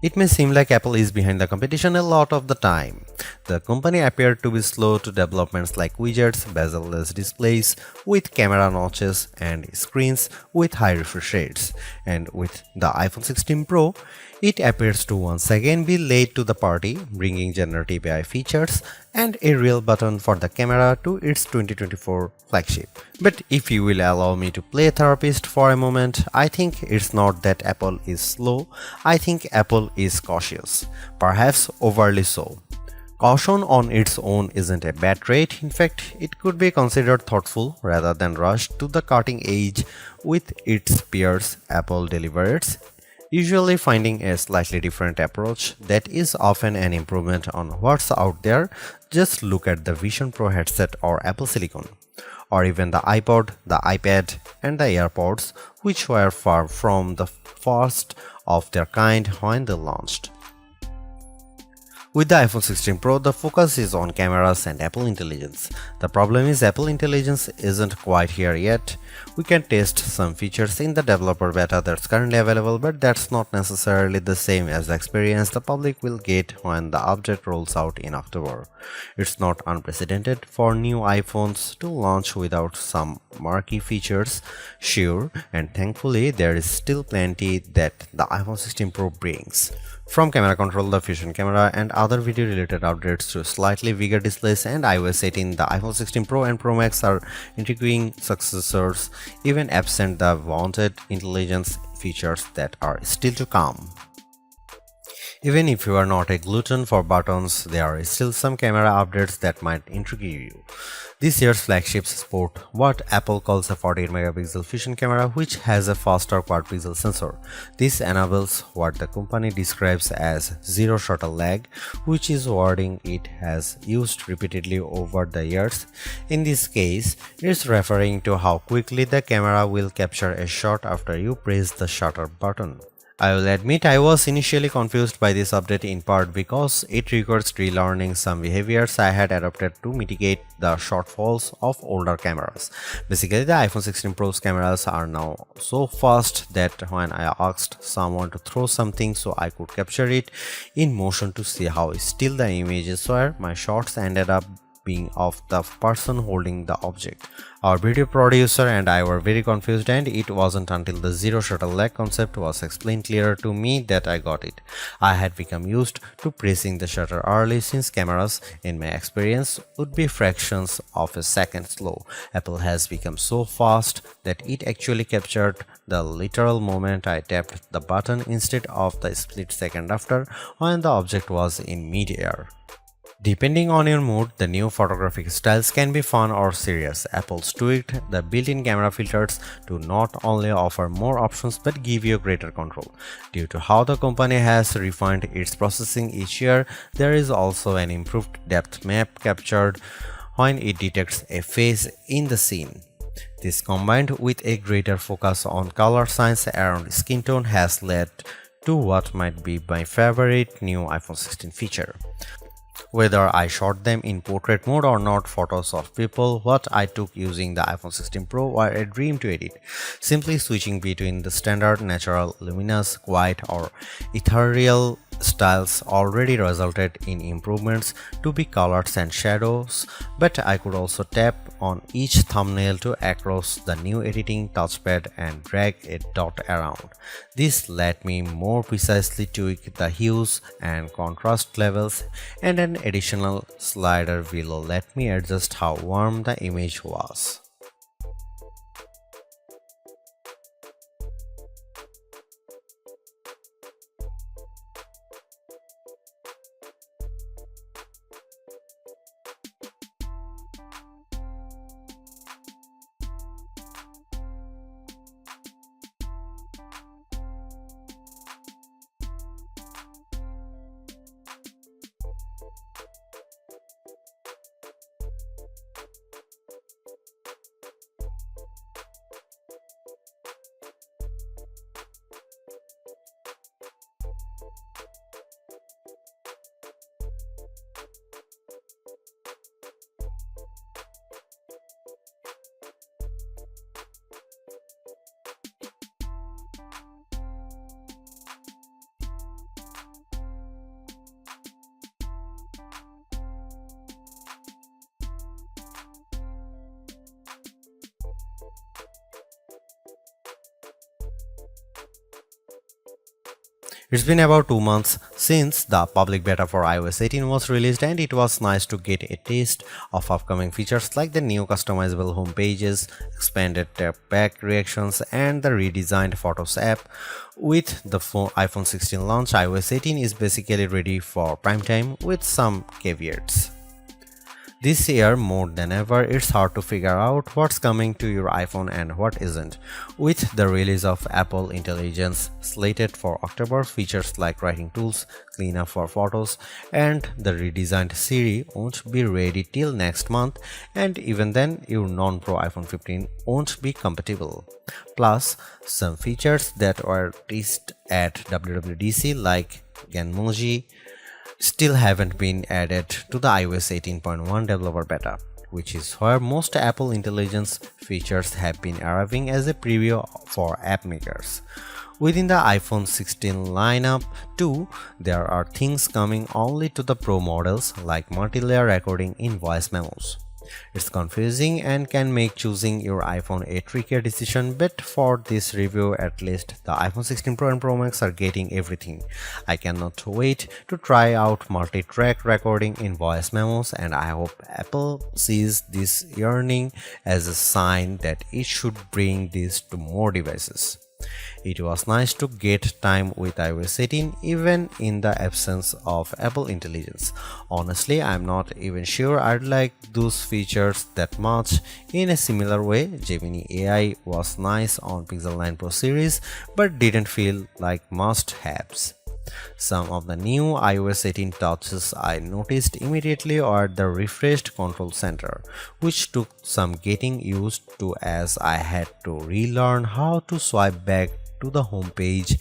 It may seem like Apple is behind the competition a lot of the time. The company appeared to be slow to developments like widgets, bezel-less displays with camera notches and screens with high refresh rates. And with the iPhone 16 Pro, it appears to once again be late to the party, bringing generative AI features and a real button for the camera to its 2024 flagship. But if you will allow me to play therapist for a moment, I think it's not that Apple is slow, I think Apple is cautious, perhaps overly so. Caution on its own isn't a bad trait, in fact, it could be considered thoughtful rather than rushed to the cutting edge with its peers. Apple delivers, usually finding a slightly different approach that is often an improvement on what's out there. Just look at the Vision Pro headset or Apple Silicon, or even the iPod, the iPad, and the AirPods, which were far from the first of their kind when they launched. With the iPhone 16 Pro, the focus is on cameras and Apple Intelligence. The problem is Apple Intelligence isn't quite here yet. We can test some features in the developer beta that's currently available, but that's not necessarily the same as the experience the public will get when the update rolls out in October. It's not unprecedented for new iPhones to launch without some marquee features, sure, and thankfully there is still plenty that the iPhone 16 Pro brings. From camera control, the Fusion camera, and other video related updates to slightly bigger displays and iOS 18, the iPhone 16 Pro and Pro Max are intriguing successors, even absent the wanted intelligence features that are still to come. Even if you are not a glutton for buttons, there are still some camera updates that might intrigue you. This year's flagships sport what Apple calls a 48 megapixel fusion camera, which has a faster quad pixel sensor. This enables what the company describes as zero shutter lag, which is wording it has used repeatedly over the years. In this case, it's referring to how quickly the camera will capture a shot after you press the shutter button. I will admit I was initially confused by this update, in part because it requires relearning some behaviors I had adopted to mitigate the shortfalls of older cameras. Basically, the iPhone 16 Pro's cameras are now so fast that when I asked someone to throw something so I could capture it in motion to see how still the images were, my shots ended up being of the person holding the object. Our video producer and I were very confused, and it wasn't until the zero shutter lag concept was explained clearer to me that I got it. I had become used to pressing the shutter early, since cameras, in my experience, would be fractions of a second slow. Apple has become so fast that it actually captured the literal moment I tapped the button instead of the split second after, when the object was in mid-air. Depending on your mood, the new photographic styles can be fun or serious. Apple's tweaked the built-in camera filters to not only offer more options but give you greater control. Due to how the company has refined its processing each year, there is also an improved depth map captured when it detects a face in the scene. This, combined with a greater focus on color science around skin tone, has led to what might be my favorite new iPhone 16 feature. Whether I shot them in portrait mode or not, photos of people what I took using the iPhone 16 Pro were a dream to edit. Simply switching between the standard, natural, luminous, quiet, or ethereal styles already resulted in improvements to be colors and shadows, but I could also tap on each thumbnail to access the new editing touchpad and drag a dot around. This let me more precisely tweak the hues and contrast levels, and an additional slider will let me adjust how warm the image was. It's been about 2 months since the public beta for iOS 18 was released, and it was nice to get a taste of upcoming features like the new customizable home pages, expanded tap back reactions, and the redesigned Photos app. With the iPhone 16 launch, iOS 18 is basically ready for prime time with some caveats. This year, more than ever, it's hard to figure out what's coming to your iPhone and what isn't. With the release of Apple Intelligence slated for October, features like writing tools, cleanup for photos, and the redesigned Siri won't be ready till next month, and even then, your non-Pro iPhone 15 won't be compatible. Plus, some features that were teased at WWDC like Genmoji still haven't been added to the iOS 18.1 developer beta, which is where most Apple Intelligence features have been arriving as a preview for app makers. Within the iPhone 16 lineup too, there are things coming only to the Pro models like multi-layer recording in voice memos. It's confusing and can make choosing your iPhone a trickier decision, but for this review at least, the iPhone 16 Pro and Pro Max are getting everything. I cannot wait to try out multi-track recording in voice memos, and I hope Apple sees this yearning as a sign that it should bring this to more devices. It was nice to get time with iOS 18 even in the absence of Apple Intelligence. Honestly, I'm not even sure I'd like those features that much. In a similar way, Gemini AI was nice on Pixel 9 Pro series but didn't feel like must-haves. Some of the new iOS 18 touches I noticed immediately are the refreshed control center, which took some getting used to as I had to relearn how to swipe back to the home page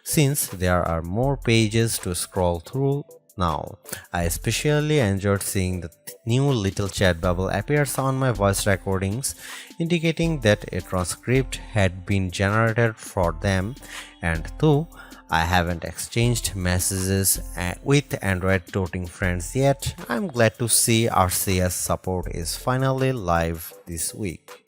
since there are more pages to scroll through now. I especially enjoyed seeing the new little chat bubble appears on my voice recordings, indicating that a transcript had been generated for them, and though I haven't exchanged messages with Android toting friends yet, I'm glad to see RCS support is finally live this week.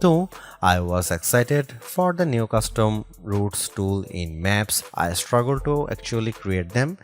Though I was excited for the new custom routes tool in Maps, I struggle to actually create them.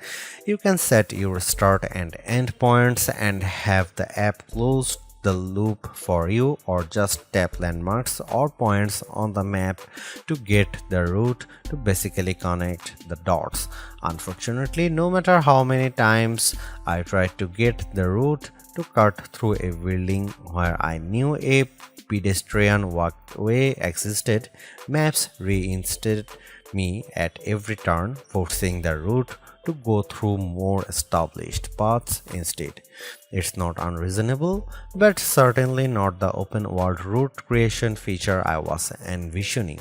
You can set your start and end points and have the app close the loop for you, or just tap landmarks or points on the map to get the route to basically connect the dots. Unfortunately, no matter how many times I tried to get the route to cut through a building where I knew a pedestrian walkway existed, Maps reinstated me at every turn, forcing the route to go through more established paths instead. It's not unreasonable, but certainly not the open world route creation feature I was envisioning.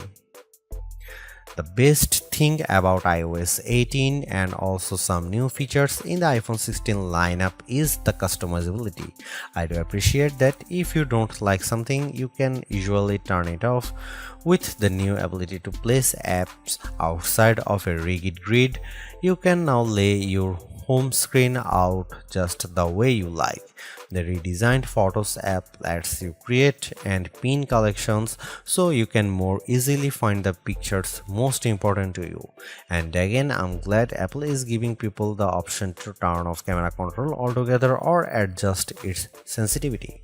The best thing about iOS 18 and also some new features in the iPhone 16 lineup is the customizability. I do appreciate that if you don't like something, you can usually turn it off. With the new ability to place apps outside of a rigid grid, you can now lay your home screen out just the way you like. The redesigned Photos app lets you create and pin collections so you can more easily find the pictures most important to you. And again, I'm glad Apple is giving people the option to turn off camera control altogether or adjust its sensitivity.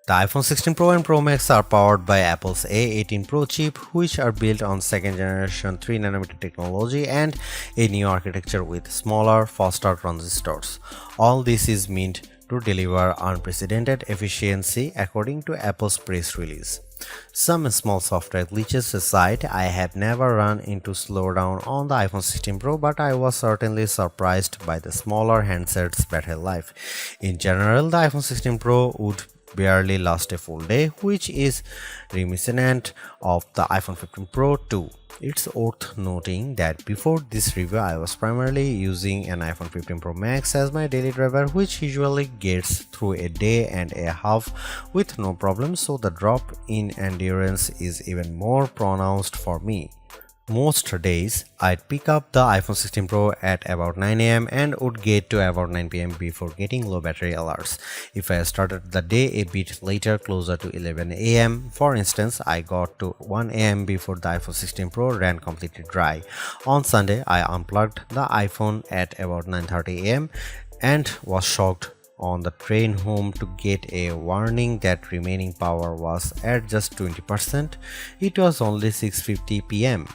The iPhone 16 Pro and Pro Max are powered by Apple's A18 Pro chip, which are built on second generation 3nm technology and a new architecture with smaller, faster transistors. All this is meant to deliver unprecedented efficiency according to Apple's press release. Some small software glitches aside, I have never run into slowdown on the iPhone 16 Pro, but I was certainly surprised by the smaller handset's battery life. In general, the iPhone 16 Pro would barely last a full day, which is reminiscent of the iPhone 15 Pro too. It's worth noting that before this review, I was primarily using an iPhone 15 Pro Max as my daily driver, which usually gets through a day and a half with no problem, so the drop in endurance is even more pronounced for me. Most days, I'd pick up the iPhone 16 Pro at about 9 am and would get to about 9 pm before getting low battery alerts. If I started the day a bit later, closer to 11 am, for instance, I got to 1 am before the iPhone 16 Pro ran completely dry. On Sunday, I unplugged the iPhone at about 9:30 am and was shocked on the train home to get a warning that remaining power was at just 20%. It was only 6:50 pm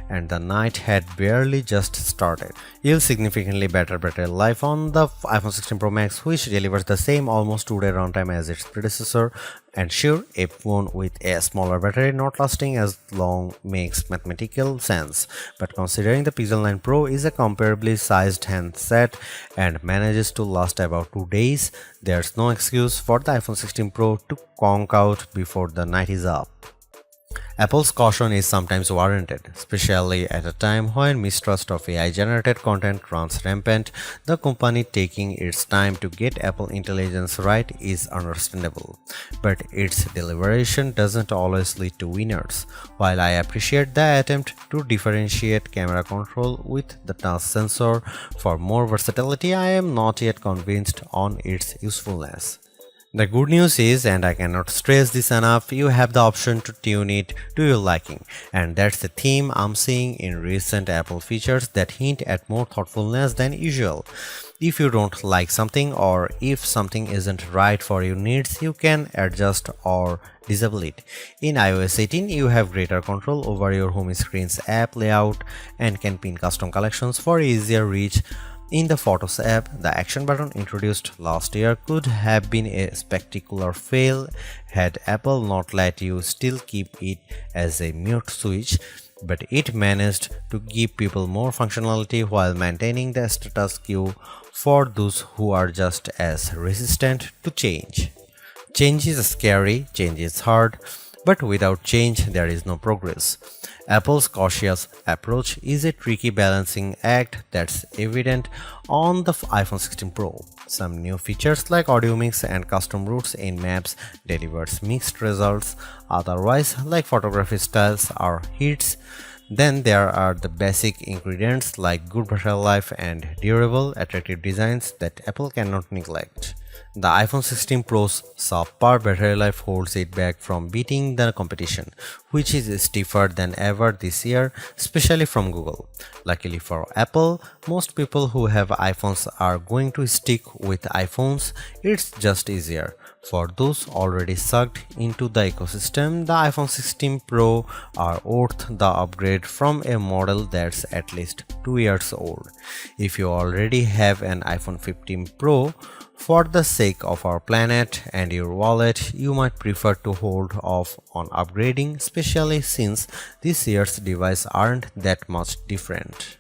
and the night had barely just started. You'll significantly better battery life on the iPhone 16 Pro Max, which delivers the same almost 2-day runtime as its predecessor. And sure, a phone with a smaller battery not lasting as long makes mathematical sense, but considering the Pixel 9 Pro is a comparably sized handset and manages to last about 2 days, there's no excuse for the iPhone 16 Pro to conk out before the night is up. Apple's caution is sometimes warranted, especially at a time when mistrust of AI-generated content runs rampant. The company taking its time to get Apple Intelligence right is understandable, but its deliberation doesn't always lead to winners. While I appreciate the attempt to differentiate camera control with the touch sensor for more versatility, I am not yet convinced on its usefulness. The good news is, and I cannot stress this enough, you have the option to tune it to your liking, and that's the theme I'm seeing in recent Apple features that hint at more thoughtfulness than usual. If you don't like something or if something isn't right for your needs, you can adjust or disable it. In iOS 18, you have greater control over your home screen's app layout and can pin custom collections for easier reach. In the Photos app, the action button introduced last year could have been a spectacular fail had Apple not let you still keep it as a mute switch, but it managed to give people more functionality while maintaining the status quo for those who are just as resistant to change. Change is scary, change is hard, but without change there is no progress. Apple's cautious approach is a tricky balancing act that's evident on the iPhone 16 Pro. Some new features like audio mix and custom routes in Maps delivers mixed results, otherwise like photography styles are hits. Then there are the basic ingredients like good battery life and durable, attractive designs that Apple cannot neglect. The iPhone 16 Pro's subpar battery life holds it back from beating the competition, which is stiffer than ever this year, especially from Google. Luckily for Apple, most people who have iPhones are going to stick with iPhones. It's just easier. For those already sucked into the ecosystem, the iPhone 16 Pro are worth the upgrade from a model that's at least 2 years old. If you already have an iPhone 15 Pro, for the sake of our planet and your wallet, you might prefer to hold off on upgrading, especially since this year's devices aren't that much different.